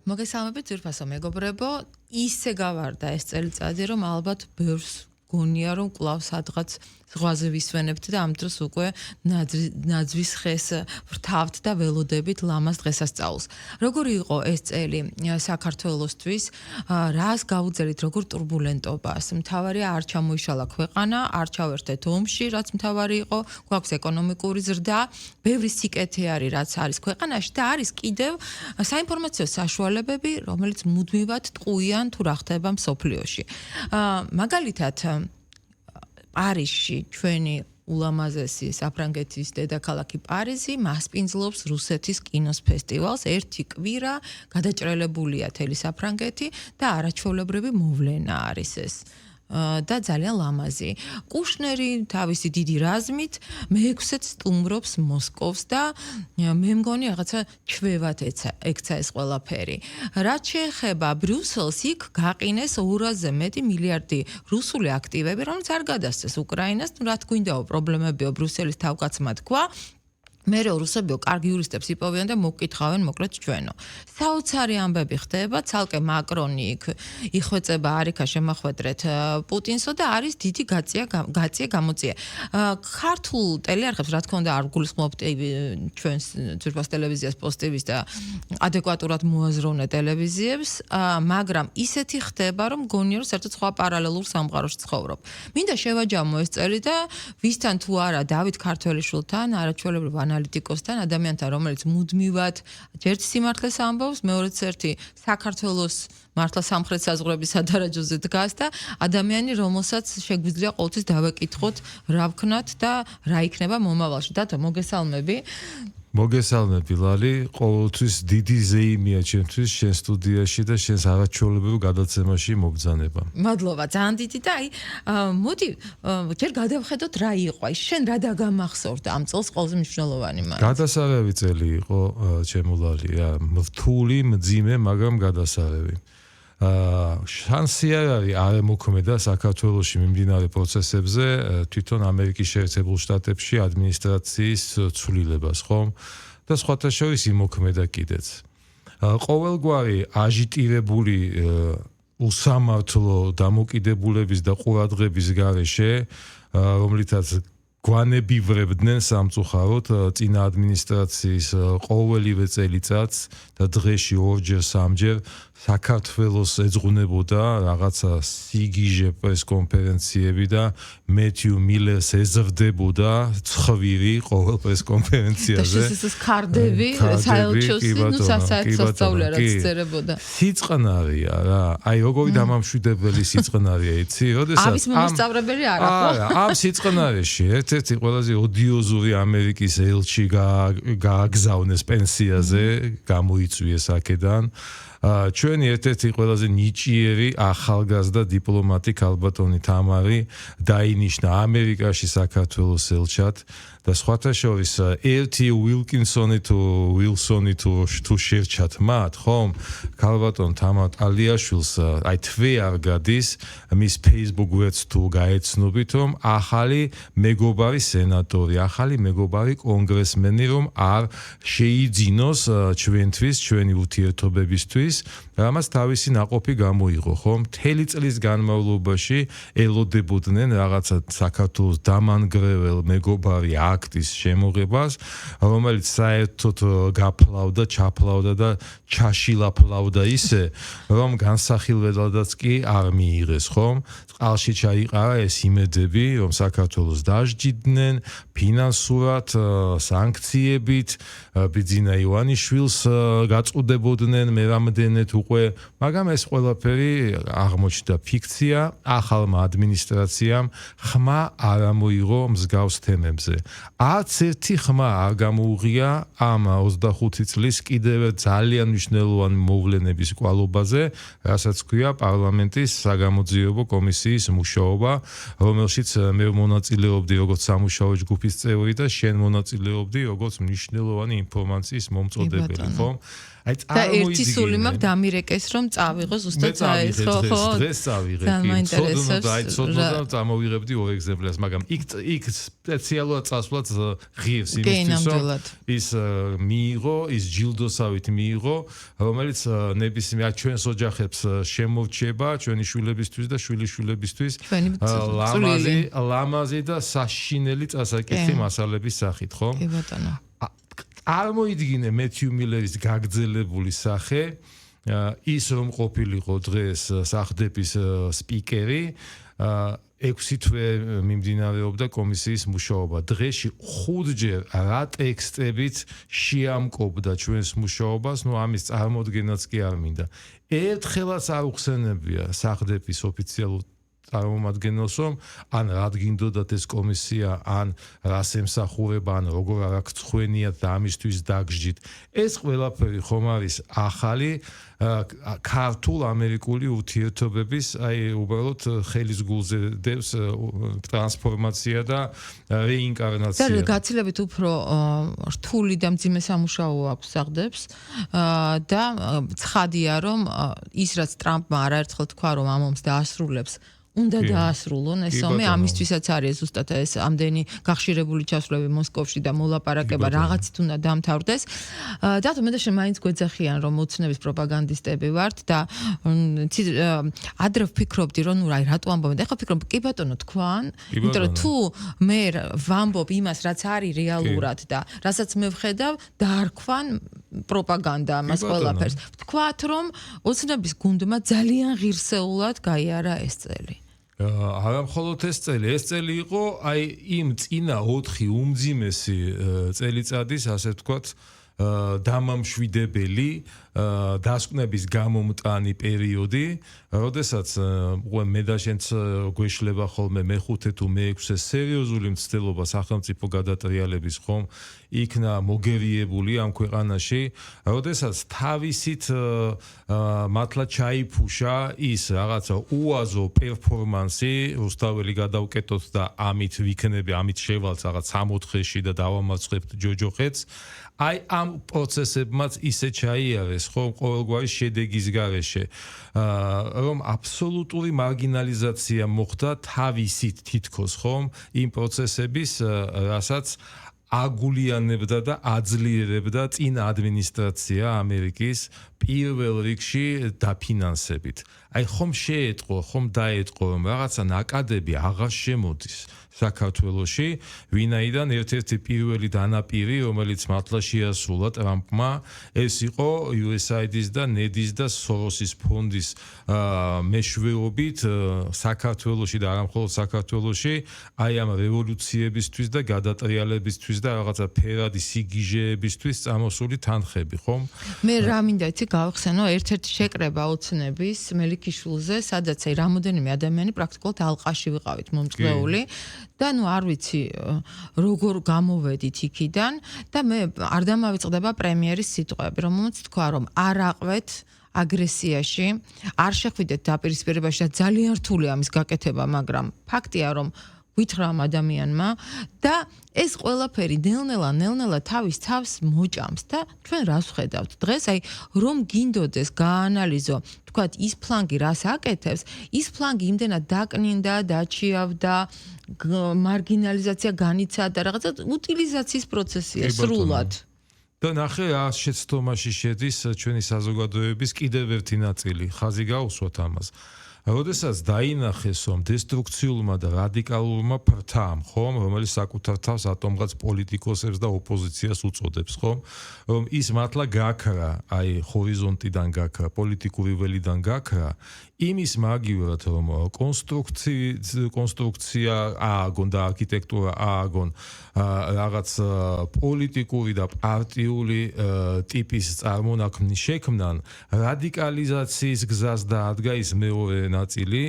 მოგესალმებით ძვირფასო მეგობრებო, ისე გავარდა ეს წელიწადი, რომ ალბათ ბევრს გონია, რომ კვლავ სადღაც ზღვაზე ვისვენებთ და ამ დროს უკვე ნაძვის ხეს ვრთავთ და ველოდებით ლამაზ დღესასწაულს. როგორი იყო ეს წელი საქართველოსთვის, რას გავუძერით, როგორ ტურბულენტობას? მთავარია არ ჩამოიშალა ქვეყანა, არ ჩავერთეთ ომში, რაც მთავარი იყო, გვაქვს ეკონომიკური ზრდა, ბევრი სიკეთე არის, რაც არის ქვეყანაში და არის კიდევ საინფორმაციო საშუალებები, რომელიც მუდმივად ტყუიან თუ რა ხდება მსოფლიოში. მაგალითად პარიზში ჩვენი ულამაზესი საფრანგეთის დედაქალაქი პარიზი მასპინძლობს რუსეთის კინოს ფესტივალს. ერთი კვირა გადაჭრელებულია თელი საფრანგეთი და არაჩვეულებრივი მოვლენა არის ეს. და ძალიან ლამაზი. კუშნერი თავისი დიდი რაზმით მე-6-ს სტუმრობს მოსკოვს და მე მგონი რაღაცა ჩვევად ექცა ეს ყველაფერი. რაც შეეხება ბრიუსელს, იქ გაყინეს 200-ზე მეტი მილიარდი რუსული აქტივები, რომელიც არ გადასცეს უკრაინას, რა თქინდაო პრობლემებიო ბრიუსელის თავკაცმა თქვა. მერე რუსებიო კარგი იურისტებს იპოვიან და მოგკითხავენ მოკლედ ჩვენო. საოცარი ამბები ხდება, ცალკე მაკრონი იქ იხვეწება არიქა შემახვედრეთ პუტინსო და არის დიდი გაწია გამოწია. ქართულ ტელეარხებს რა თქმა უნდა არ გულისხმობთ ჩვენს ძვირფას ტელევიზიას პოსტივის და ადეკვატურად მოაზროვნე ტელევიზიებს, მაგრამ ისეთი ხდება, რომ გონია რომ საერთოდ სხვა პარალელურ სამყაროში ცხოვრობ. მინდა შევაჯამო ეს წელი და ვისთან თუ არა დავით ქართველიშვილთან არაჩვეულებრივ ანალიტიკოსთან, ადამიანთან, რომელიც მუდმივად ერთი სიმართლეს ამბობს, მეორეც ერთი საქართველოს მართლა სამხრეთ საზღვრების სადარაჯოზე დგას და ადამიანი, რომელსაც შეგვიძლია ყოველთვის დავეკითხოთ, რა ვქნათ და რა იქნება მომავალში. დათო, მოგესალმები. მოგესალმები ლალი, ყოველთვის დიდი ზეიმია ჩემთვის შენ სტუდიაში და შენს არაჩვეულებრივ გადაცემაში მობრძანება. მადლობა, ძალიან დიდი და მოდი ჯერ გადავხედოთ რა იყო. შენ რა დაგამახსოვრდა ამ წელს ყველაზე მნიშვნელოვანი მაგ. გადასარევი წელი იყო ჩემო ლალი, რთული, მძიმე, მაგრამ გადასარევი. შანსი არ არის არ ემოქმედა საქართველოში მიმდინარე პროცესებზე თვითონ ამერიკის შეერთებულ შტატებში ადმინისტრაციის ცვლილებას, ხომ? და სხვათა შორის იმოქმედა კიდეც. ყოველგვარი აჟიტირებული უსამართლო დამოკიდებულების და ყურადღების გარეშე, რომლითაც გვანებივრებდნენ სამწუხაროდ წინა ადმინისტრაციის ყოველივე წელიწადს და დღეში ორჯერ სამჯერ საქართველოს ეძღვნებოდა რაღაცა სიგიჟე პრესკონფერენციები და მეთიუ მილერს ეზრდებოდა ცხვირი ყოველ პრესკონფერენციაზე. და ეს კარდები საელჩოსი ნუ სასწაული რაც წერებოდა. სიწყნარია რა. აი როგორი დამამშვიდებელი სიწყნარია იცი? როდესაც ამის მოსწავლებელი არა ხო? ამ სიწყნარეში ერთ-ერთი ყველაზე ოდიოზური ამერიკის ელჩი გააგზავნეს პენსიაზე, გამოიწვიეს აქედან. ჩვენი ერთ-ერთი ყველაზე ნიჭიერი ახალგაზრდა დიპლომატი ქალბატონი თამარი დაინიშნა ამერიკაში საქართველოს ელჩად და სხვათა შორის ერთი უილკინსონი თუ ვილსონი თუ შერჩათ მათ, ხომ? ქალბატონ თამარ ტალიაშვილს აი თვე არ გადის მის Facebook ვერც თუ გაეცნობით, რომ ახალი მეგობარი სენატორი, ახალი მეგობარი კონგრესმენი რომ არ შეიძინოს ჩვენთვის, ჩვენი ურთიერთობებისთვის, რამაც თავისი ნაყოფი გამოიღო, ხომ? მთელი წლის განმავლობაში ელოდებოდნენ რაღაცა საქართველოს დამანგრეվել მეგობარი აქტის შემოღებას, რომელიც საერთოდ გაფლავდა, ჩაფლავდა და ჩაშილაფლავდა ისე, რომ განსახილველადაც კი არ მიიღეს, ხომ? წყალში ჩაიყარა ეს იმედები, რომ საქართველოს დაждიდნენ ფინანსურად, სანქციებით, ბიძინა ივანიშვილს გაწუდებოდნენ მე რამდენად უკვე, მაგრამ ეს ყველაფერი აღმოჩნდა ფიქცია, ახალმა ადმინისტრაციამ ხმა არ ამოიღო მსგავს თემებზე. არც ერთი ხმა არ გამოუღია ამ 25 წლის კიდევ ძალიან მნიშვნელოვანი მოვლენების კვალობაზე, რასაც ქვია პარლამენტის საგამოძიებო კომისიის მუშაობა, რომელშიც მე მონაწილეობდი როგორც სამუშაო ჯგუფის წევრი და შენ მონაწილეობდი როგორც მნიშვნელოვანი ინფორმაციის მომწოდებელი, ხო? აი და ერთი სული მაქვს დამირეკეს რომ წავიღო ზუსტად ეს ხო დღეს წავიღე და წამოვიღებდი 2 ეგზემპლარს მაგრამ იქ სპეციალურად წასვლად ღირს იმისთვის რომ ის მიიღო ის ჯილდოსავით მიიღო რომელიც ნებისმიერ ჩვენს ოჯახებს შემორჩება ჩვენი შვილებისთვის და შვილიშვილებისთვის ლამაზი და საშინელი წასაკითხი მასალების სახით ხო კი ბატონო წარმოიდგინე მეთიუ მილერის გაგრძელებული სახე ის რომ ყოფილიყო დღეს სახლდეპის სპიკერი 6 თვე მიმდინარეობდა კომისიის მუშაობა დღეში 5ჯერ რა ტექსტებით შეამკობდა ჩვენს მუშაობას ნუ ამის წარმოდგენაც კი არ მინდა ერთხელაც არ უხსენებია სახლდეპის ოფიციალურ წარმომადგენელს რომ ან რადგინდოდათ ეს კომისია ან რას ემსახურება ან როგორ არ აქვს ხვენიათ და ამისთვის დაგждით ეს ყველაფერი ხომ არის ახალი ქართულ ამერიკული ურთიერთობების აი უბრალოდ ხელის გულზე დევს ტრანსფორმაცია და რეინკარნაცია და გაცილებით უფრო რთული და მძიმე სამუშაო აქვს სახლდებს და ცხადია რომ ის რაც ტრამპმა არაერთხელ თქვა რომ ამ ომს დაასრულებს უნდა დაასრულონ ეს ომი ამისთვისაც არის ზუსტად ეს ამდენი გახშირებული ჩასვლები მოსკოვში და მოლაპარაკება რაღაცით უნდა დამთავრდეს და მე და შენ მაინც გვეძახიან რომ მოცნების პროპაგანდისტები ვართ და ადრე ვფიქრობდი რომ ნუ აი რატო ამბობენ და ახლა ვფიქრობ კი ბატონო თქვან იმიტომ რომ თუ მე ვამბობ იმას რაც არის რეალურად და რასაც მე ვხედავ დაარქვან პროპაგანდა ამას ყველაფერს ვთქვათ რომ ოცნების გუნდმა ძალიან ღირსეულად გაიარა ეს წელი არა მხოლოდ ეს წელი იყო აი იმ წინა 4 უმძიმესი წელიწადის ასე ვთქვათ დამამშვიდებელი დასკვნების გამომტანი პერიოდი, როდესაც მე და შენც გვეშლება ხოლმე მე-5 თუ მე-6 სერიოზული მცდელობა სახელმწიფო გადატრიალების ხომ იქნა მოგერიებული ამ ქვეყანაში, როდესაც თავისით მართლა ჩაიფუშა ის რაღაცა უაზო პერფორმანსი, რუსთაველი გადავკეტოთ და ამით ვიქნები, ამით შევალთ რაღაც 64-ში და დავამარცხებთ ჯოჯოხეთს. აი ამ პროცესებმაც ისე ჩაიარეს ხო ყოველგვარი შედეგის გარეშე რომ აბსოლუტური მარგინალიზაცია მოხდა თავისით თითქოს ხომ იმ პროცესების რასაც აგულიანებდა და აძლიერებდა წინა ადმინისტრაცია ამერიკის პირველ რიგში დაფინანსებით. აი ხომ შეეტყო, ხომ დაეტყო რომ რაღაცა ნაკადები აღარ შემოდის საქართველოში, ვინაიდან ერთ-ერთი პირველი დანაპირი, რომელიც მართლა შეასრულა ტრამპმა, ეს იყო USAID-ის და NED-ის და Soros-ის ფონდის მეშვეობით საქართველოში და არა მხოლოდ საქართველოში, აი ამ რევოლუციებისთვის და გადატრიალებისთვის და რაღაცა ფერადი სიგიჟეებისთვის წამოსული თანხები, ხომ? მე რა მინდა იცი გავხსენო ერთ-ერთი შეკრება ოცნების მელიქიშვილზე, სადაც აი რამოდენიმე ადამიანი პრაქტიკულად ალყაში ვიყავით მომწვეული და ნუ არ ვიცი როგორ გამოვედით იქიდან და მე არ დამავიწყდება პრემიერის სიტყვები, რომელმაც თქვა რომ არ აყვეთ აგრესიაში, არ შეხვიდეთ დაპირისპირებაში და ძალიან რთულია ამის გაკეთება, მაგრამ ფაქტია რომ ვითხრა ამ ადამიანმა და ეს ყველაფერი ნელ-ნელა თავის თავს მოჭამს და ჩვენ რას ვხედავთ დღეს აი რომ გინდოდეს გაანალიზო თქვათ ის ფლანგი რას აკეთებს ის ფლანგი იმდენად დაკნინდა დაჩიავდა მარგინალიზაცია განიცადა რაღაცა უტილიზაციის პროცესია სრულად და ნახე რა შეცდომაში შედის ჩვენი საზოგადოების კიდევ ერთი ნაწილი ხაზი გაუსვათ ამას როდესაც დაინახეს რომ დესტრუქციულმა და რადიკალურმა ფრთამ, ხომ, რომელიც საკუთარ თავს ატომღაც პოლიტიკოსებს და ოპოზიციას უწოდებს, ხომ, რომ ის მართლა გაქრა, აი ჰორიზონტიდან გაქრა, პოლიტიკური ველიდან გაქრა, იმის მაგივრად რომ კონსტრუქცია ააგონ და არქიტექტურა ააგონ რაღაც პოლიტიკური და პარტიული ტიპის წარმონაქმნის შექმნან რადიკალიზაციის გზას დაადგა ის მეორე ნაწილი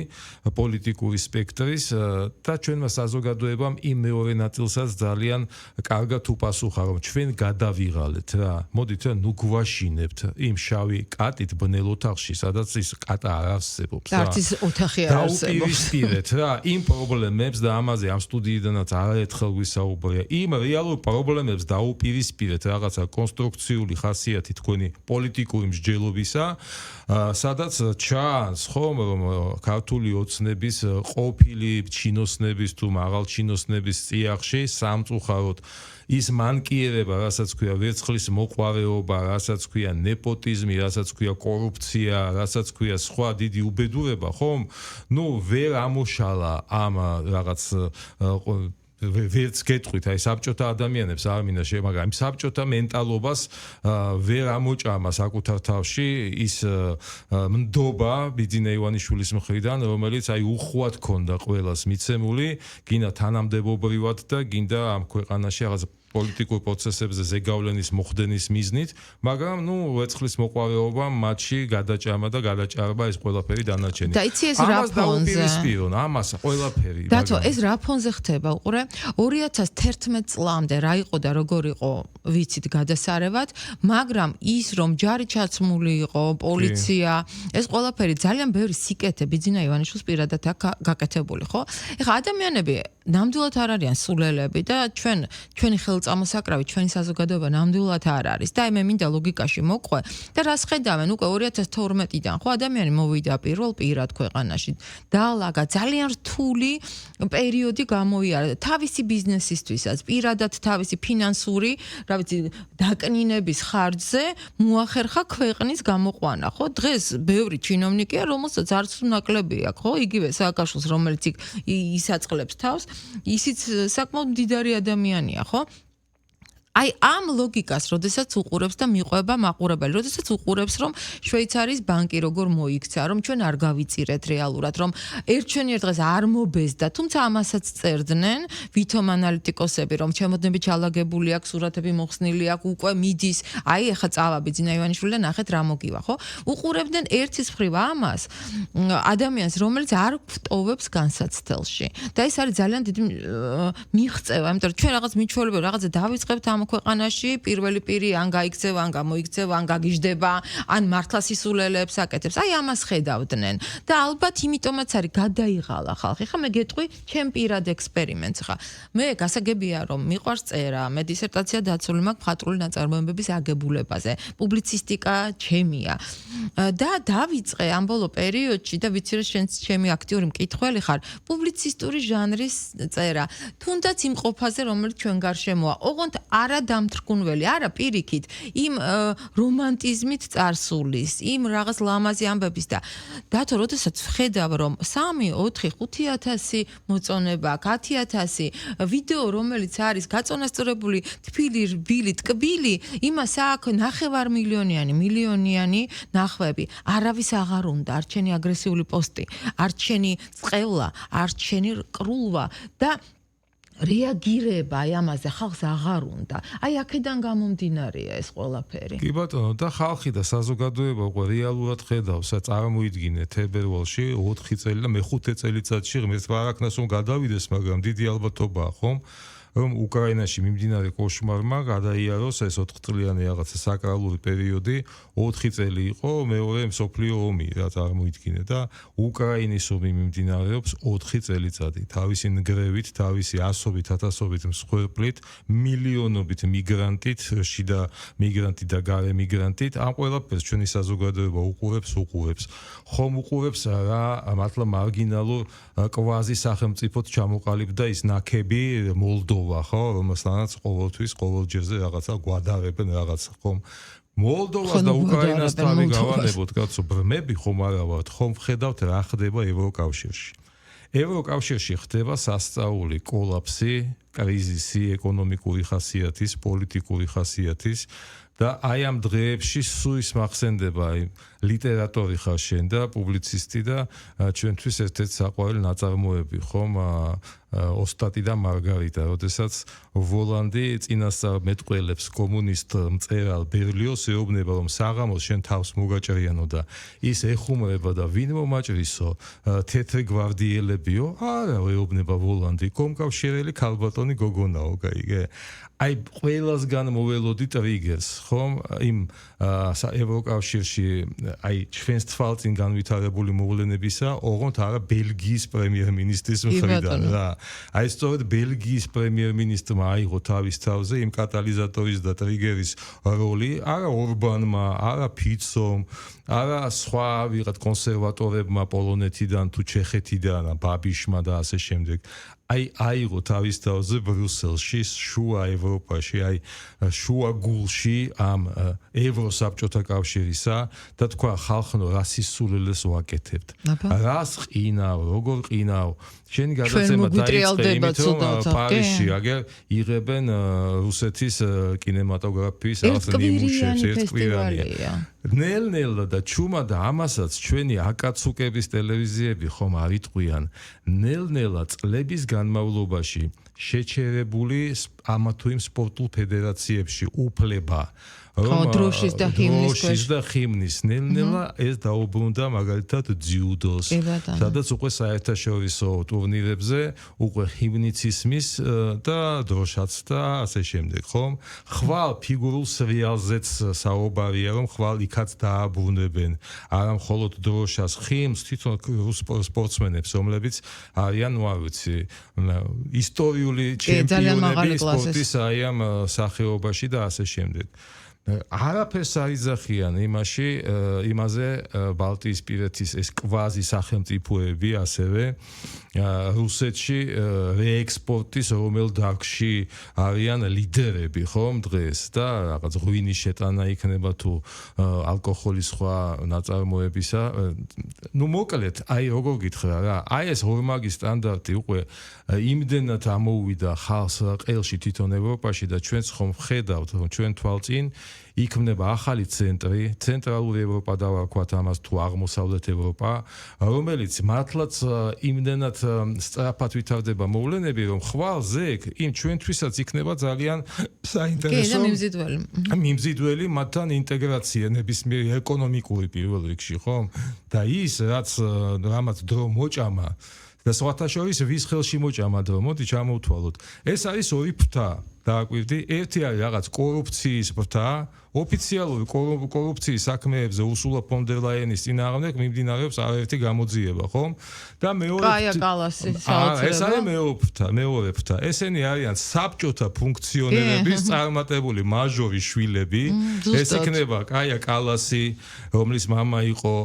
პოლიტიკური სპექტრის და ჩვენმა საზოგადოებამ იმ მეორე ნაწილსაც ძალიან კარგად უპასუხა, რომ ჩვენ გადავიღალეთ რა. მოდით რა, ნუ გვაშინებთ იმ შავი კატით ბნელ ოთახში, სადაც ის კატა არ არსებობს რა. არც ის ოთახი არ არსებობს. დაუპირისპირეთ რა, იმ პრობლემებს და ამაზე ამ სტუდიიდანაც არაერთხელ გვისაუბრია. იმ რეალურ პრობლემებს დაუპირისპირეთ რაღაცა კონსტრუქციული ხასიათი თქვენი პოლიტიკური მსჯელობისა, სადაც ჩანს ხომ რომ ქართული ოცნების ყოფილი ჩინოსნების თუ მაღალ ჩინოსნების წიაღში სამწუხაროდ ის მანკიერება, რასაც ქვია ვერცხლის მოყვარეობა, რასაც ქვია ნეპოტიზმი, რასაც ქვია კორუფცია, რასაც ქვია სხვა დიდი უბედურება, ხომ? ნუ ვერ ამოშალა ამ რაღაც ვერც გეტყვით, აი საბჭოთა ადამიანებს არ მინდა მაგრამ იმ საბჭოთა მენტალობას ვერ ამოჭამა საკუთარ თავში ის მდობა ბიძინა ივანიშვილის მხრიდან, რომელიც აი უხვად ქონდა ყველას მიცემული, გინდა თანამდებობრივად და გინდა ამ ქვეყანაში რაღაც პოლიტიკურ პროცესებზე ზეგავლენის მოხდენის მიზნით, მაგრამ ნუ ვერცხლის მოყვარეობა მათში გადაჭამა და გადაჭარბა ეს ყველაფერი დანარჩენი. და იცი ეს რა ფონზე? ამას ყველაფერი. დათო, ეს რა ფონზე ხდება, უყურე? 2011 წლამდე რა იყო და როგორ იყო, ვიცით გადასარევად, მაგრამ ის რომ ჯარი ჩაცმული იყო, პოლიცია, ეს ყველაფერი ძალიან ბევრი სიკეთე ბიძინა ივანიშვილს პირადად აქვს გაკეთებული, ხო? ეხლა ადამიანები ნამდვილად არ არიან სულელები და ჩვენი ხელწამოსაკრავი, ჩვენი საზოგადოება ნამდვილად არ არის. და მე მინდა ლოგიკაში მოყვე და რას ხედავენ უკვე 2012-დან, ხო, ადამიანი მოვიდა პირველ პირად ქვეყანაში. დაალაგა ძალიან რთული პერიოდი გამოიარა თავისი ბიზნესისთვისაც, პირადად თავისი ფინანსური, რა ვიცი, დაკნინების ხარჯზე მოახერხა ქვეყნის გამოყვანა, ხო? დღეს ბევრი ჩინოვნიკია, რომელსაც არც ნაკლები აქვს, ხო? იგივე სააკაშვილს, რომელიც ისაწყლებს თავს, ისიც საკმაოდ მდიდარი ადამიანია, ხო? აი ამ ლოგიკას, როდესაც უყურებს და მიყვება მაყურებელი, როდესაც უყურებს, რომ შვეიცარიის ბანკი როგორ მოიქცა, რომ ჩვენ არ გავიწირეთ რეალურად, რომ ერთ დღეს არ მობეზდა, თუმცა ამასაც წერდნენ ვითომ ანალიტიკოსები, რომ ჩემოდნები ჩალაგებული აქვს, სურათები მოხსნილი აქვს, უკვე მიდის, აი ახლა წავა ბიძინა ივანიშვილი და ნახეთ რა მოგივა, ხო? უყურებდნენ ერთის მხრივ ამას ადამიანს, რომელიც არ გვტოვებს განსაცდელში. და ეს არის ძალიან დიდი მიღწევა, იმიტომ რომ ჩვენ რაღაც მიჩვეულები რაღაცა დავიწყებთ ამ ქვეყანაში პირველი პირი ან გაიქცევა, ან გამოიქცევა, ან გაგიჟდება, ან მართლა სისულელებს აკეთებს. აი ამას ხედავდნენ. და ალბათ იმიტომაც არის გადაიღალა ხალხი. ხა მე გეტყვი ჩემ პირად ექსპერიმენტს ხა. მე გასაგებია რომ მიყვარს წერა, მე დისერტაცია დაცული მაქვს მხატვრული ნაწარმოებების აგებულებაზე. პუბლიცისტიკა ჩემია. და დავიწყე ამ ბოლო პერიოდში და ვიცი რომ შენც ჩემი აქტიური მკითხველი ხარ, პუბლიცისტური ჟანრის წერა. თუნდაც იმ ყოფაზე რომელიც ჩვენ გარშემოა. ოღონდ არა დამთრგუნველი, არა პირიქით, იმ რომანტიზმით წარსულის, იმ რაღაც ლამაზი ამბების და დათო, როდესაც ვხედავ რომ 3, 4, 5,000 მოწონება, 10,000 ვიდეო, რომელიც არის გაწონასწორებული თბილი, რბილი, ტკბილი, იმას აქვს 9 მილიონიანი ნახვები. არავის აღარ უნდა, არ ჩენი აგრესიული პოსტი, არ ჩენი წყევლა, არ ჩენი კრულვა და რეაგირება აი ამაზე ხალხს აღარ უნდა. აი აქედან გამომდინარეა ეს ყველაფერი. კი ბატონო, და ხალხი და საზოგადოება უკვე რეალურად ხედავს, წარმოიდგინეთ თებერვალში 4 წელი და მე-5 წელიწადში ღმერთს ვარაქნას რომ გადავიდეს, მაგრამ დიდი ალბათობაა, ხომ? რომ უკრაინაში მიმდინარე კოშმარმა გადაიაროს ეს 4 წლიანი რაღაცა საკრალური პერიოდი, 4 წელი იყო მეორე მსოფლიო ომი, რა წარმოიდგინე და უკრაინის ომი მიმდინარეობს 4 წელიწადი. თავისი ნგრევით, თავისი ასობით, ათასობით მსხვერპლით, მილიონობით მიგრანტით, შიდა მიგრანტით და გარე მიგრანტით, ამ ყველაფერს ჩვენი საზოგადოება უყურებს. ხომ უყურებს რა მართლა მარგინალურ კვაზი სახელმწიფოდ ჩამოყალიბდა ის ნაქები მოლდოვა, ხო, რომელსაც ყოველთვის ყოველჯერზე რაღაცა გვადარებენ რაღაცა, ხომ? მოლდოვას და უკრაინას თავი გავანებოთ, კაცო, ბრმები ხომ არა ვართ, ხომ ვხედავთ რა ხდება ევროკავშირში. ევროკავშირში ხდება სასწაული კოლაფსი, კრიზისი, ეკონომიკური ხასიათის, პოლიტიკური ხასიათის და აი ამ დღეებში სუის მახსენდება ლიტერატორი ხარ შენ და პუბლიცისტი და ჩვენთვის ერთ-ერთი საყვარელი ნაწარმოები ხომ ოსტატი და მარგარიტა, როდესაც ვოლანდი წინასწარ მეტყველებს კომუნისტ მწერალ ბერლიოს ეუბნება რომ საღამოს შენ თავს მოგაჭრიანო და ის ეხუმრება და ვინ მომაჭრისო თეთრი გვარდიელებიო არა ეუბნება ვოლანდი კომკავშირელი ქალბატონი გოგონაო გაიგე აი ყველასგან მოველოდი ტრიგერს ხომ იმ ევროკავშირში აი ჩვენს თვალწინ განვითარებული მოვლენებისა ოღონდ არა ბელგიის პრემიერ-მინისტრის მხრიდან რა აი სწორედ ბელგიის პრემიერ-მინისტრმა აიღო თავის თავზე იმ კატალიზატორის და ტრიგერის როლი არა ორბანმა არა ფიცომ არა სხვა ვიღაც კონსერვატორებმა პოლონეთიდან თუ ჩეხეთიდან ბაბიშმა და ასე შემდეგ აი აიღო თავის თავზე ბრიუსელში შუა ევროპაში აი შუა გულში ამ ევროსაბჭოთა კავშირისა და თქვა ხალხო რას ისულელეს ვაკეთებთ რას ყინავ როგორ ყინავ შენი გადაცემა დაიწყე იმით რომ პარიზში აგერ იღებენ რუსეთის კინემატოგრაფიის ნიმუშებს ერთკვირიანია ნელ-ნელა და ჩუმა და ამასაც ჩვენი აკაცუკების ტელევიზიები ხომ არ იტყვიან ნელ-ნელა წლების განმავლობაში შეჩერებული ამა თუ იმ სპორტულ ფედერაციებში უფლება რომ დროშის და ჰიმნის ნელ-ნელა ეს დაუბრუნდა მაგალითად ძიუდოს სადაც უკვე საერთაშორისო ტურნირებზე უკვე ჰიმნიც ისმის და დროშაც და ასე შემდეგ ხომ ხვალ ფიგურულ სრიალზეც საუბარია რომ ხვალ იქაც დააბრუნებენ არა მხოლოდ დროშას ჰიმნს თვითონ რუს სპორტსმენებს რომლებიც არიან ნუ არ ვიცი ისტორიული ჩემპიონები სპორტის აი ამ სახეობაში და ასე შემდეგ არაფერს არ იძახიან იმაზე ბალტიისპირეთის ეს კვაზი სახელმწიფოები ასევე რუსეთში რეექსპორტის რომელ დარგში არიან ლიდერები ხომ დღეს და რაღაც ღვინის შეტანა იქნება თუ ალკოჰოლის სხვა ნაწარმოებისა ნუ მოკლედ აი როგორ გითხრა რა აი ეს ორმაგი სტანდარტი უკვე იმდენად ამოუვიდა ხალხს ყელში თვითონ ევროპაში და ჩვენც ხომ ვხედავთ რომ ჩვენ თვალწინ იქმნება ახალი ცენტრი, ცენტრალური ევროპა დავარქვათ ამას თუ აღმოსავლეთ ევროპა, რომელიც მართლაც იმდენად სწრაფად ვითარდება მოვლენები, რომ ხვალ ზეგ იმ ჩვენთვისაც იქნება ძალიან საინტერესო მიმზიდველი მათთან ინტეგრაცია ნებისმიერი ეკონომიკური პირველ რიგში, ხო? და ის რამაც დრო მოჭამა და სხვათა შორის ვის ხელში მოჭამა დრო, მოდი ჩამოვთვალოთ. ეს არის ორი ფრთა. დააკვირდი, ერთი არის რაღაც კორუფციის ფრთა, ოფიციალური კორუფციის საქმეებზე უსულა ფონ დერ ლაიენის წინააღმდეგ მიმდინარეობს არაერთი გამოძიება, ხო? და მეორე კაია კალასი საოცრება. ეს არის მეორე ფრთა. ესენი არიან საბჭოთა ფუნქციონერების წარმატებული მაჟორი შვილები. ეს იქნება კაია კალასი, რომლის მამა იყო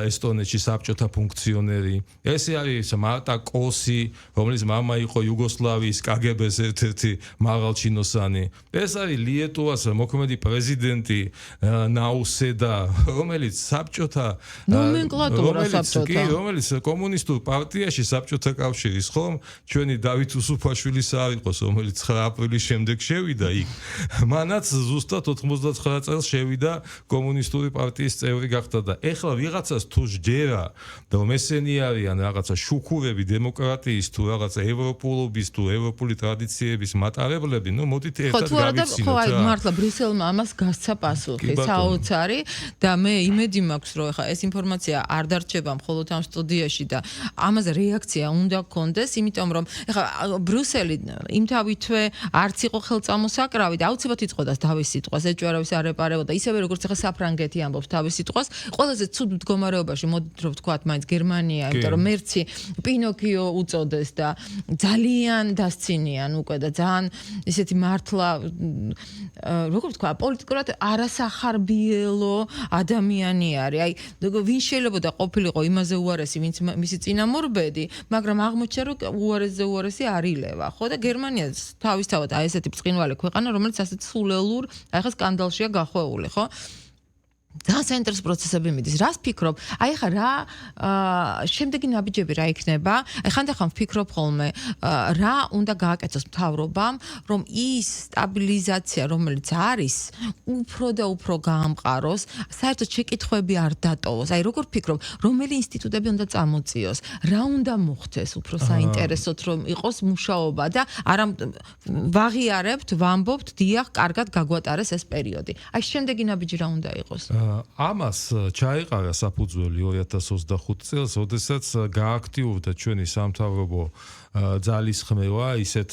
ესტონეთში საბჭოთა ფუნქციონერი. ეს არის მარტა კოსი, რომლის მამა იყო იუგოსლავიის კგბ-ს ერთ-ერთი მაღალჩინოსანი. ეს არის ლიეტუვას მოქმედი პრეზიდენტი ნაუსედა, რომელიც საბჭოთა ნომენკლატურა საბჭოთა, რომელიც კომუნისტურ პარტიაში საბჭოთა კავშირის ხომ ჩვენი დავით უსუფაშვილის არ იყოს, რომელიც 9 აპრილის შემდეგ შევიდა იქ. მანაც ზუსტად 99 წელს შევიდა კომუნისტური პარტიის წევრი გახდა და ეხლა ვიღაცას თუ ჯერა რომ ესენი არიან რაღაცა შუქურები დემოკრატიის თუ რაღაცა ევროპულობის თუ ევროპული ტრადიციების მატარებლები, ნუ მოდით ერთად გავიცინოთ. ხო, აი მართლა ბრიუსელმა ამას გასცა პასუხი საოცარი და მე იმედი მაქვს რომ ეხა ეს ინფორმაცია არ დარჩება მხოლოდ ამ სტუდიაში და ამაზე რეაქცია უნდა გქონდეს, იმიტომ რომ ეხა ბრიუსელი იმთავითვე არც იყო ხელწამოსაკრავი და აუცილებლად იწყვეტას თავის სიტყვას, ეჭვარავის არ ეპარებოდა, ისევე როგორც ეხა საფრანგეთი ამბობს თავის სიტყვას, ყველაზე ცუდ მდგომარეობაში მოდით რომ ვთქვათ მაინც გერმანია, იმიტომ რომ მერცი პინოქიო უწოდეს და ძალიან დასცინიან უკვე და ძალიან ისეთი მართლა როგორ ვთქვა პოლიტიკურად არასახარბიელო ადამიანი არის. აი ვინ შეიძლება და ყოფილიყო იმაზე უარესი, ვინც მისი წინამორბედი, მაგრამ აღმოჩნდა რომ უარესზე უარესი არ ილევა, ხო და გერმანიაც თავისთავად აი ესეთი ბრწყინვალე ქვეყანა, რომელიც ასეთ სულელურ აი ხა სკანდალშია გახვეული, ხო? ძალიან საინტერესო პროცესები მიდის. რას ფიქრობ? აი ხა რა შემდეგი ნაბიჯები რა იქნება? აი ხანდახან ვფიქრობ ხოლმე რა უნდა გააკეთოს მთავრობამ, რომ ის სტაბილიზაცია, რომელიც არის, უფრო და უფრო გაამყაროს, საერთოდ შეკითხვები არ დატოვოს. აი როგორ ფიქრობ, რომელი ინსტიტუტები უნდა წამოწიოს? რა უნდა მოხდეს? უფრო საინტერესოდ რომ იყოს მუშაობა და არა ვაღიარებთ, ვამბობთ, დიახ, კარგად გაგვატარეს ეს პერიოდი. აი შემდეგი ნაბიჯი რა უნდა იყოს? ამას ჩაიყარა საფუძველი 2025 წელს, როდესაც გააქტიურდა ჩვენი სამთავრობო ძალისხმევა ისეთ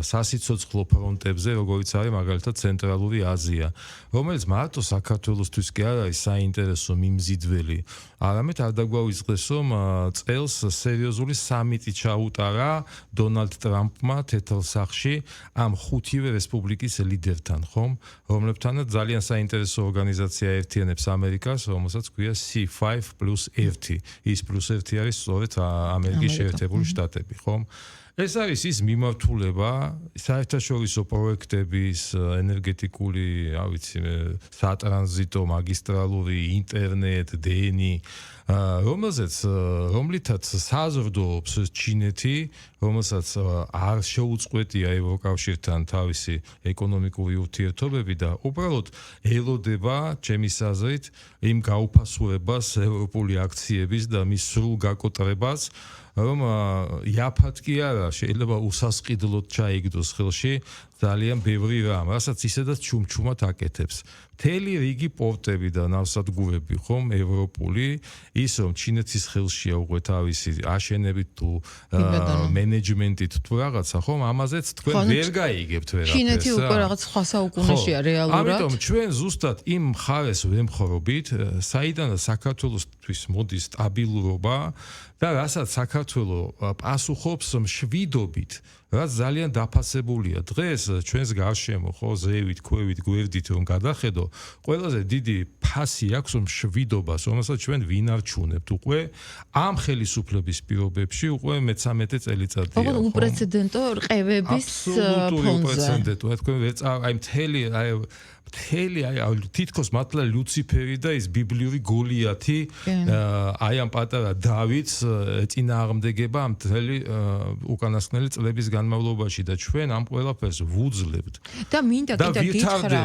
სასიცოცხლო ფრონტებზე, როგორიც არის მაგალითად ცენტრალური აზია, რომელიც მარტო საქართველოსთვის კი არ არის საინტერესო მიმზიდველი, არამედ არ დაგვაუწყდეს, რომ წელს სერიოზული სამიტი ჩაუტარა დონალდ ტრამპმა თეთრსახში ამ ხუთივე რესპუბლიკის ლიდერთან, ხომ? რომლებთანაც ძალიან საინტერესო ორგანიზაცია ერთიანებს ამერიკას, რომელსაც ქვია C5+1. ის +1 არის სწორედ ამერიკის შეერთებული შტატები, ხომ? ეს არის ის მიმართულება, საერთაშორისო პროექტების, ენერგეტიკული, რა ვიცი, სატრანზიტო, მაგისტრალური, ინტერნეტ, დენი, რომლითაც საზრდოობს ჩინეთი, რომელსაც არ შეუწყვეტია ევროკავშირთან თავისი ეკონომიკური ურთიერთობები და უბრალოდ ელოდება, ჩემის აზრით, იმ გაუფასურებას ევროპული აქციების და მის სრულ გაკოტრებას, რომ იაფად კი არა, შეიძლება უსასყიდლოდ ჩაიგდოს ხელში ძალიან ბევრი რამ, რასაც ისედაც ჩუმჩუმად აკეთებს. მთელი რიგი პორტები და ნავსადგურები, ხომ, ევროპული, ის რომ ჩინეთის ხელშია უკვე თავისი აშენებით თუ მენეჯმენტით თუ რაღაცა, ხომ, ამაზეც თქვენ ვერ გაიგებთ ვერაფერს. ჩინეთი უკვე რაღაც სხვა საუკუნეშია რეალურად. ამიტომ ჩვენ ზუსტად იმ მხარეს ვემხრობით, საიდანაც საქართველოსთვის მოდის სტაბილურობა და რასაც საქართველოს პასუხობს მშვიდობით, რაც ძალიან დაფასებულია. დღეს ჩვენს გარშემო, ხო, ზევით, ქვევით, გვერდით რომ გადახედო, ყველაზე დიდი ფასი აქვს მშვიდობას, რომელსაც ჩვენ ვინარჩუნებთ უკვე ამ ხელისუფლების პირობებში უკვე მე-13 წელიწადია. ხო, უპრეცედენტო რყევების აბსოლუტური უპრეცედენტო, თქვენ აი მთელი თითქოს მართლა ლუციფერი და ის ბიბლიური გოლიათი აი ამ პატარა დავითს წინააღმდეგება ამ მთელი უკანასკნელი წლების განმავლობაში და ჩვენ ამ ყველაფერს ვუძლებთ და მინდა კიდე გითხრა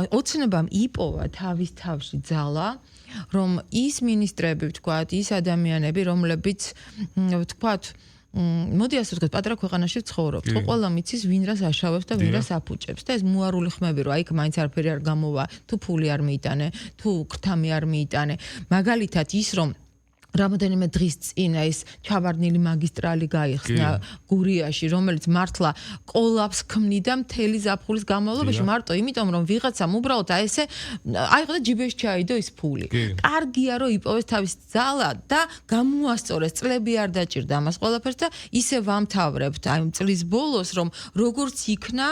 ოცნებამ იპოვა თავის თავში ძალა რომ ის მინისტრები ვთქვათ ის ადამიანები რომლებიც ვთქვათ მოდი ასე ვთქვათ, პატარა ქვეყანაში ცხოვრობთ. ხო, ყველა მიცის ვინ რას აშავებს და ვინ რას აფუჭებს. და ეს მუარული ხმები რო აი მაინც არაფერი არ გამოვა, თუ ფული არ მიიტანე, თუ ქთამი არ მიიტანე. მაგალითად ის რომ რამოდენიმე დღის წინ ეს ჩავარდნილი მაგისტრალი გაიხსნა გურიაში, რომელიც მართლა კოლაფს ქმნიდა მთელი ზაფხულის განმავლობაში, მარტო იმიტომ რომ ვიღაცამ უბრალოდ აი ესე აიღო და ჯიბეში ჩაიდო ის ფული. კარგია რომ იპოვეს თავის ძალა და გამოასწორეს, წლები არ დაჭირდა ამას ყველაფერს და ისე ვამთავრებთ აი წლის ბოლოს რომ როგორც იქნა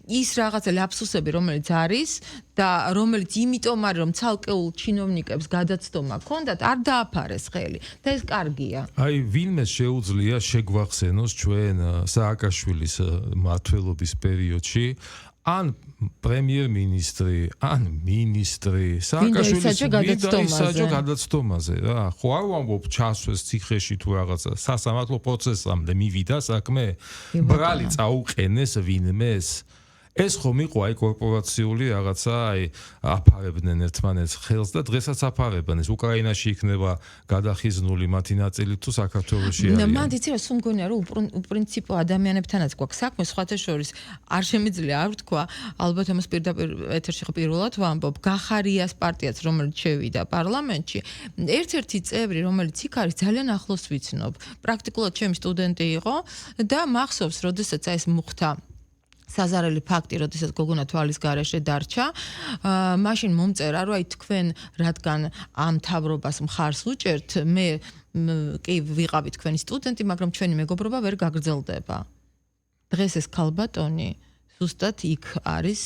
ის რაღაცა ლაფსუსები რომელიც არის და რომელიც იმიტომ არის რომ ცალკეულ ჩინოვნიკებს გადაცდომა ჰქონდათ არ დააფარეს ხელი და ეს კარგია. აი ვინმე შეუძლია შეგვახსენოს ჩვენ სააკაშვილის მმართველობის პერიოდში ან პრემიერ-მინისტრი, ან მინისტრი, სააკაშვილის გადაცდომაზე რა. ხო არ ვამბობ ჩასვეს ციხეში თუ რაღაცა სასამართლო პროცესამდე მივიდა საქმე, ბრალი წაუყენეს ვინმეს. ეს ხომ იყო აი კორპორაციული რაღაცა აი აფარებდნენ ერთმანეთს ხელს და დღესაც აფარებენ ეს უკრაინაში იქნება გადახიზნული მათი ნაწილი თუ საქართველოში არის. მან იცი რა სულ მგონია რომ უპრინციპო ადამიანებთანაც გვაქვს საქმე სხვათა შორის არ შემიძლია არ ვთქვა ალბათ ამას პირდაპირ ეთერში პირველად ვამბობ გახარიას პარტიაც რომელიც შევიდა პარლამენტში ერთ-ერთი წევრი რომელიც იქ არის ძალიან ახლოს ვიცნობ პრაქტიკულად ჩემი სტუდენტი იყო და მახსოვს როდესაც ეს მოხდა საზარელი ფაქტი, როდესაც გოგონა თვალის გარეშე დარჩა, მაშინ მომწერა, რომ აი თქვენ რადგან ამ თავრობას მხარს უჭერთ, მე კი ვიყავი თქვენი სტუდენტი, მაგრამ ჩვენი მეგობრობა ვერ გაგრძელდება. დღეს ეს ქალბატონი ზუსტად იქ არის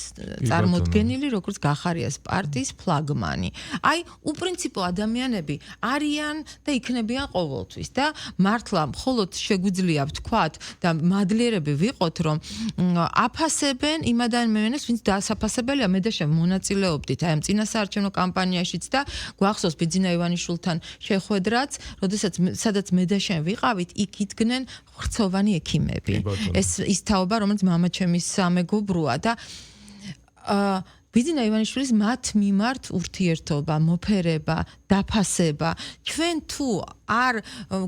წარმოდგენილი როგორც გახარიას პარტიის ფლაგმანი. აი, უპრინციპო ადამიანები არიან და იქნებიან ყოველთვის და მართლა მხოლოდ შეგვიძლია ვთქვათ და მადლიერები ვიყოთ, რომ აფასებენ იმ ადამიანებს, ვინც დასაფასებელია. მე და შენ მონაწილეობდით აი ამ წინასაარჩევნო კამპანიაშიც და გვახსოვს ბიძინა ივანიშვილთან შეხვედრაც, როდესაც სადაც მე და შენ ვიყავით, იქ იდგნენ ხრცოვანი ექიმები. ეს ის თაობა, რომელიც მამაჩემის სამეგობროა და ბიძინა ივანიშვილის მათ მიმართ ურთიერთობა, მოფერება, დაფასება, ჩვენ თუ არ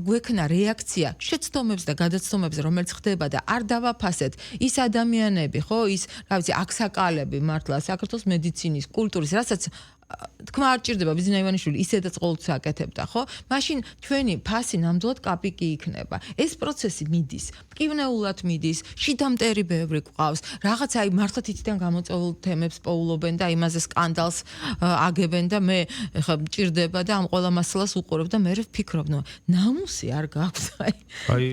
გვექნა რეაქცია შეცდომებს და გადაცდომებს, რომელიც ხდება და არ დავაფასეთ ის ადამიანები, ხო, ის, რა ვიცი, აქსაკალები მართლა საქართველოს მედიცინის, კულტურის, რასაც თქმა არ ჭირდება ბიძინა ივანიშვილი ისედაც ყოველთვის აკეთებდა, ხო? მაშინ ჩვენი ფასი ნამდვილად კაპიკი იქნება. ეს პროცესი მიდის, მტკივნეულად მიდის, შიდა მტერი ბევრი გვყავს. რაღაც აი მართლა თითიდან გამოწვეულ თემებს პოულობენ და იმაზე სკანდალს აგებენ და მე ხა მჭირდება და ამ ყველა მასალას უყურებ და მე ვფიქრობ, ნუ ნამუსი არ გაქვს აი. აი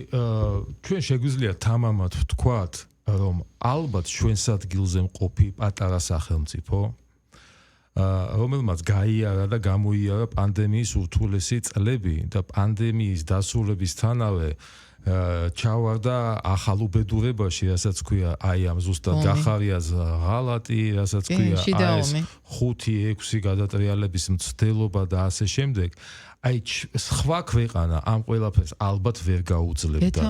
ჩვენ შეგვიძლია თამამად ვთქვათ, რომ ალბათ ჩვენს ადგილზე მყოფი პატარა სახელმწიფო რომელმაც გაიარა და გამოიარა პანდემიის ურთულესი წლები და პანდემიის დასრულებისთანავე ჩავარდა ახალ უბედურებაში, რასაც ქვია აი ამ ზუსტად გახარიას ღალატი, რასაც ქვია ეს 5-6 გადატრიალების მცდელობა და ასე შემდეგ. აი სხვა ქვეყანა ამ ყველაფერს ალბათ ვერ გაუძლებდა.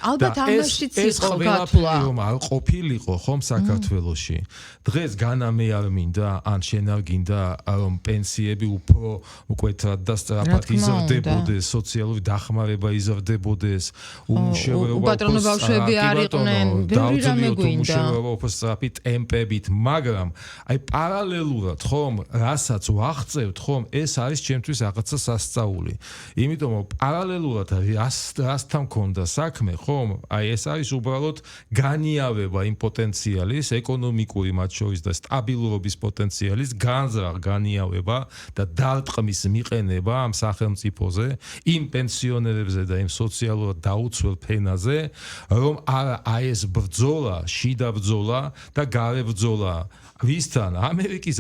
ალბათ ამაშიც იყო გათვლა. რომ არ ყოფილიყო ხომ საქართველოში. დღეს განა მე არ მინდა, ან შენ არ გინდა რომ პენსიები უფრო მკვეთრად და სწრაფად იზრდებოდეს, სოციალური დახმარება იზრდებოდეს, უმუშევრობა უპატრონო ბავშვები არ იყვნენ, ბევრი რამე გვინდა. უმუშევრობა უფრო სწრაფი ტემპებით, მაგრამ აი პარალელურად ხომ რასაც ვაღწევთ ხომ ეს არის ჩემთვის რაღაცა სწავლი. იმიტომ რომ პარალელურად რასთან მქონდა საქმე, ხომ? აი ეს არის უბრალოდ განიავება იმ პოტენციალის, ეკონომიკური მათ შორის და სტაბილურობის პოტენციალის განზრახ განიავება და დარტყმის მიყენება ამ სახელმწიფოზე, იმ პენსიონერებზე და იმ სოციალურად დაუცველ ფენაზე, რომ აი ეს ბრძოლა, შიდა ბრძოლა და გარე ბრძოლა ვისთან? ამერიკის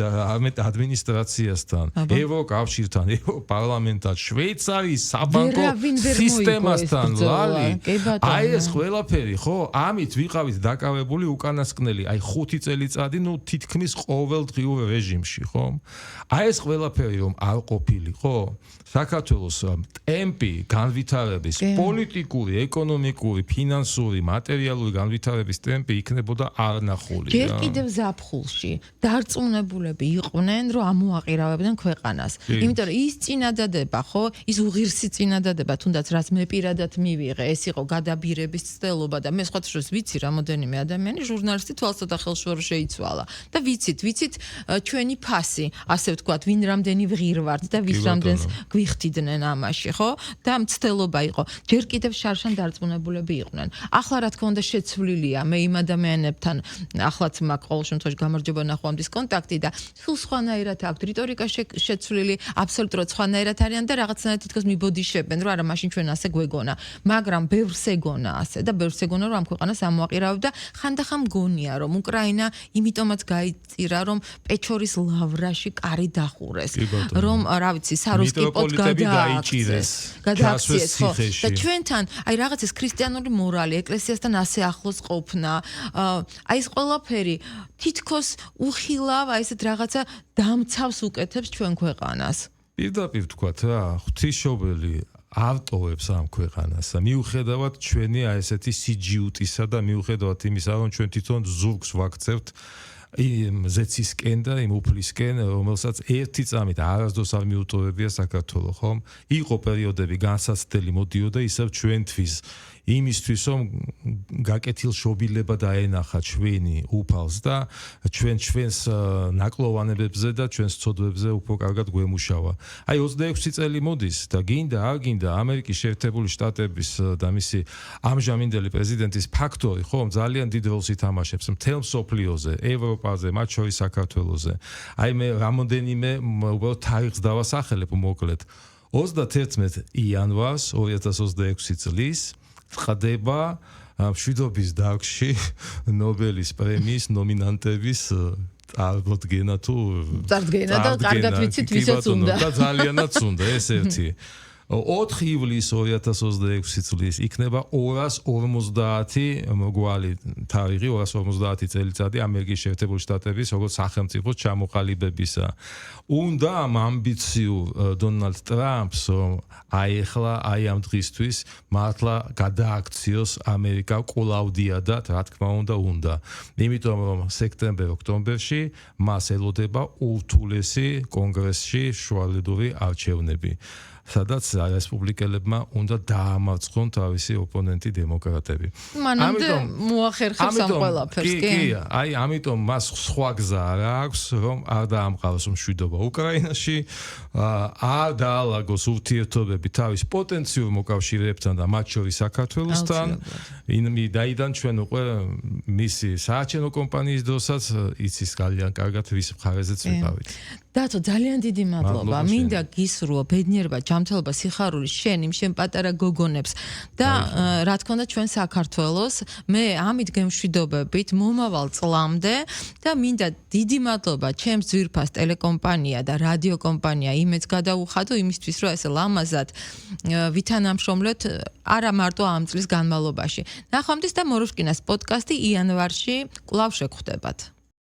ადმინისტრაციასთან, ევროკავშირთან, ევროპარლამენტთან, შვეიცარიის საბანკო სისტემასთან, ლალი. აი ეს ყველაფერი, ხო? ამით ვიყავით დაკავებული უკანასკნელი, აი 5 წელიწადი, ნუ თითქმის ყოველდღიურ რეჟიმში, ხო? აი ეს ყველაფერი რომ არ ყოფილიყო, საქართველოს ტემპი განვითარების, პოლიტიკური, ეკონომიკური, ფინანსური, მატერიალური განვითარების ტემპი იქნებოდა არნახული. ჯერ კიდევ ზაფხულში დარწმუნებულები იყვნენ, რომ ამოაყირავებდნენ ქვეყანას. იმიტომ რომ ის წინადადება, ხო, ის უღირსი წინადადება, თუნდაც რაც მე პირადად მივიღე, ეს იყო გადაბირების ცდელობა და მე სხვათაშორის ვიცი რამოდენიმე ადამიანი ჟურნალისტი თვალსა და ხელშუარო შეიცვალა. და ვიცით ჩვენი ფასი, ასე ვთქვათ, ვინ რამდენი ვღირვართ და ვის რამდენს გვიხდიდნენ ამაში, ხო? და მცდელობა იყო. ჯერ კიდევ შარშან დარწმუნებულები იყვნენ. ახლა რა თქმა უნდა შეცვლილია, მე იმ ადამიანებთან ახლაც მაქვს ყოველ შემთხვევაში გამარჯობა ნახვამდის კონტაქტი და სულ სხვანაირად აქვს რიტორიკა შეცვლილი, აბსოლუტურად სხვანაირად არიან და რაღაცნაირად თითქოს მიბოდიშებენ, რომ არა მაშინ ჩვენ ასე გვეგონა, მაგრამ ბევრს ეგონა ასე და ბევრს ეგონა რომ ამ ქვეყანას ამოაყირავებდა. ხანდახან მგონია რომ უკრაინა იმიტომაც გაიწირა რომ პეჩორის ლავრაში კარი დახურეს, რომ რა ვიცი სარუსკი პოტ გადააქცეს, ხო? და ჩვენთან აი რაღაც ეს ქრისტიანული მორალი, ეკლესიასთან ასე ახლოს ყოფნა, აი ეს ყველაფერი თითქოს უხილავ აი ესეთ რაღაცა დამცავს უკეთებს ჩვენ ქვეყანას. პირდაპირ ვთქვათ რა, ღვთისმშობელი ავტოვებს ამ ქვეყანას. მიუხედავად ჩვენი აი ესეთი სიჯიუტისა და მიუხედავად იმისა, რომ ჩვენ თვითონ ზურგს ვაქცევთ იმ ზეცისკენ და იმ უფლისკენ, რომელსაც ერთი წამით არასდროს არ მიუტოვებია საქართველო, ხომ? იყო პერიოდები განსაცდელი მოდიოდა ისევ ჩვენთვის იმისთვის რომ გაკეთილ შობილება დაენახა ჩვენი უფალს და ჩვენს ნაკლოვანებებზე და ჩვენს ცოდვებზე უფრო კარგად გვემუშავა. აი 26 წელი მოდის და გინდა არ გინდა ამერიკის შეერთებული შტატების და მისი ამჟამინდელი პრეზიდენტის ფაქტორი ხომ ძალიან დიდ როლს ითამაშებს მთელ მსოფლიოზე, ევროპაზე, მათ შორის საქართველოზე. აი მე რამოდენიმე უბრალოდ თარიღს დავასახელებ მოკლედ. 31 იანვარს 2026 წლის ხდება მშვიდობის დარგში ნობელის პრემიის ნომინანტების წარდგენა თუ წარდგენა და კარგად ვიცით ვისაც უნდა და ძალიანაც უნდა ეს ერთი 4 ივლისს 2026 წლის იქნება 250 მრგვალი თარიღი 250 წელიწადი ამერიკის შეერთებული შტატების როგორც სახელმწიფოს ჩამოყალიბებისა. უნდა ამ ამბიციურ დონალდ ტრამპს ახლა ამ დღისთვის მართლა გადააქციოს ამერიკა კვლავდიადად, რა თქმა უნდა. იმიტომ რომ სექტემბერ-ოქტომბერში მას ელოდება ურთულესი კონგრესში შუალედური არჩევნები. სადაც რესპუბლიკელებმა უნდა დაამარცხონ თავისი ოპონენტი დემოკრატები. მანამდე მოახერხებს ამ ყველაფერს, კი? აი, ამიტომ მას სხვა გზა არ აქვს, რომ არ დაამყაროს მშვიდობა უკრაინაში, არ დაალაგოს ურთიერთობები თავის პოტენციურ მოკავშირეებთან და მათ შორის საქართველოსთან. დაიდან ჩვენ უკვე მისი საარჩევნო კომპანიის დროსაც იცის ძალიან კარგად ვის მხარეზეც ვიყავით. დათო, ძალიან დიდი მადლობა. მინდა გისურვო ბედნიერება, ჯანმრთელობა, სიხარული შენ პატარა გოგონებს და რა თქმა უნდა ჩვენ საქართველოს მე ამით გემშვიდობებით მომავალ წლამდე და მინდა დიდი მადლობა ჩემს ძვირფას ტელეკომპანია და რადიო კომპანია იმეც გადაუხადო იმისთვის რომ ესე ლამაზად ვითანამშრომლოთ არა მარტო ამ წლის განმავლობაში. ნახვამდის და მორუსკინას პოდკასტი იანვარში კვლავ შეგხვდებათ.